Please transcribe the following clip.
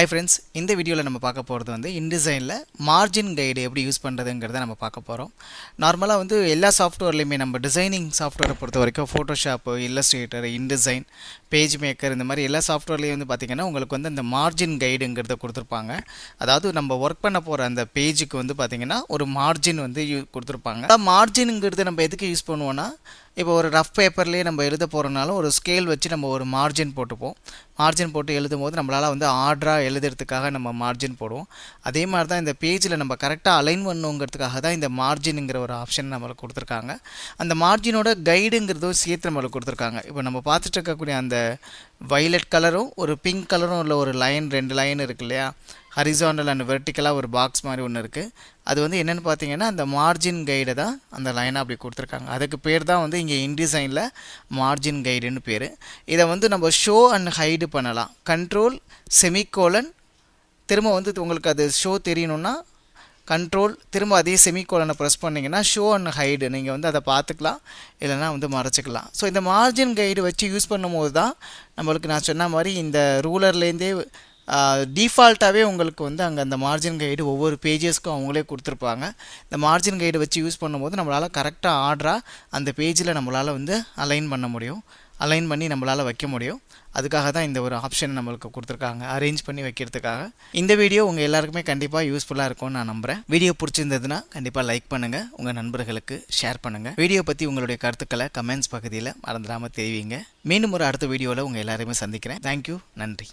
Hi friends, இந்த வீடியோல நம்ம பார்க்க போறது வந்து InDesignல மார்ஜின் கைடு எப்படி யூஸ் பண்றதுங்கறத நம்ம பார்க்க போறோம். நார்மலா வந்து எல்லா சாஃப்ட்வேர்லயுமே நம்ம டிசைனிங் சாஃப்ட்வேரை பொறுத்தவரைக்கும் Photoshop, Illustrator, Indesign, Pagemaker இந்த மாதிரி எல்லா சாஃப்ட்வேர்லயும் வந்து பாத்தீங்கன்னா உங்களுக்கு வந்து அந்த மார்ஜின் கைடுங்கறத கொடுத்திருப்பாங்க. அதாவது நம்ம வர்க் பண்ண போற அந்த பேஜுக்கு வந்து பாத்தீங்கன்னா ஒரு மார்ஜின் வந்து கொடுத்திருப்பாங்க. அந்த மார்ஜின்ங்கறது நம்ம எதுக்கு யூஸ் பண்ணுவோம்னா இப்போ ஒரு ரஃப் பேப்பர்லயே நம்ம எழுத போறனால ஒரு ஸ்கேல் வச்சு நம்ம ஒரு மார்ஜின் போட்டுப்போம். மார்ஜின் போட்டு எழுதும்போது நம்மளால வந்து ஆர்டரா எழுதுறதுக்காக நம்ம மார்ஜின் போடுவோம். அதே மாதிரி தான் இந்த பேஜில் நம்ம கரெக்டாக அலைன் பண்ணணுங்கிறதுக்காக தான் இந்த மார்ஜினுங்கிற ஒரு ஆப்ஷன் நம்மளுக்கு கொடுத்துருக்காங்க. அந்த மார்ஜினோட கைடுங்கிறதும் சேர்த்து நம்மளுக்கு கொடுத்துருக்காங்க. இப்போ நம்ம பார்த்துட்டு இருக்கக்கூடிய அந்த வயலட் கலரும் ஒரு பிங்க் கலரும் உள்ள ஒரு லைன், 2 லைன் இருக்கு இல்லையா, ஹரிசாண்டல் அண்ட் வெர்டிக்கலாக ஒரு பாக்ஸ் மாதிரி ஒன்று இருக்குது. அது வந்து என்னென்னு பார்த்தீங்கன்னா அந்த மார்ஜின் கைடை தான் அந்த லைனாக அப்படி கொடுத்துருக்காங்க. அதுக்கு பேர் தான் வந்து இங்கே இன்டிசைனில் மார்ஜின் கைடுன்னு பேர். இதை வந்து நம்ம ஷோ அண்ட் ஹைடு பண்ணலாம். கண்ட்ரோல் செமிகோலன் திரும்ப வந்து உங்களுக்கு அது ஷோ தெரியணும்னா கண்ட்ரோல் திரும்ப அதே செமிகோலனை ப்ரெஸ் பண்ணிங்கன்னா ஷோ அண்ட் ஹைடு நீங்கள் வந்து அதை பார்த்துக்கலாம், இல்லைனா வந்து மறைச்சிக்கலாம். ஸோ இந்த மார்ஜின் கைடு வச்சு யூஸ் பண்ணும்போது தான் நம்மளுக்கு நான் சொன்ன மாதிரி இந்த ரூலர்லேருந்தே டிஃபால்ட்டாகவே உங்களுக்கு வந்து அங்கே அந்த மார்ஜின் கைடு ஒவ்வொரு பேஜஸ்க்கும் அவங்களே கொடுத்துருப்பாங்க. இந்த மார்ஜின் கைடு வச்சு யூஸ் பண்ணும்போது நம்மளால் கரெக்டாக ஆர்டராக அந்த பேஜில் நம்மளால் வந்து அலைன் பண்ண முடியும், அலைன் பண்ணி நம்மளால் வைக்க முடியும். அதுக்காக தான் இந்த ஒரு ஆப்ஷன் நம்மளுக்கு கொடுத்துருக்காங்க, அரேஞ்ச் பண்ணி வைக்கிறதுக்காக. இந்த வீடியோ உங்கள் எல்லாருக்குமே கண்டிப்பாக யூஸ்ஃபுல்லாக இருக்கும்னு நான் நம்புகிறேன். வீடியோ பிடிச்சிருந்ததுன்னா கண்டிப்பாக லைக் பண்ணுங்கள், உங்கள் நண்பர்களுக்கு ஷேர் பண்ணுங்கள். வீடியோ பற்றி உங்களுடைய கருத்துக்களை கமெண்ட்ஸ் பகுதியில் மறந்துடாமல் தெரிவிங்க. மீண்டும் ஒரு அடுத்த வீடியோவில் உங்கள் எல்லாருமே சந்திக்கிறேன். தேங்க்யூ, நன்றி.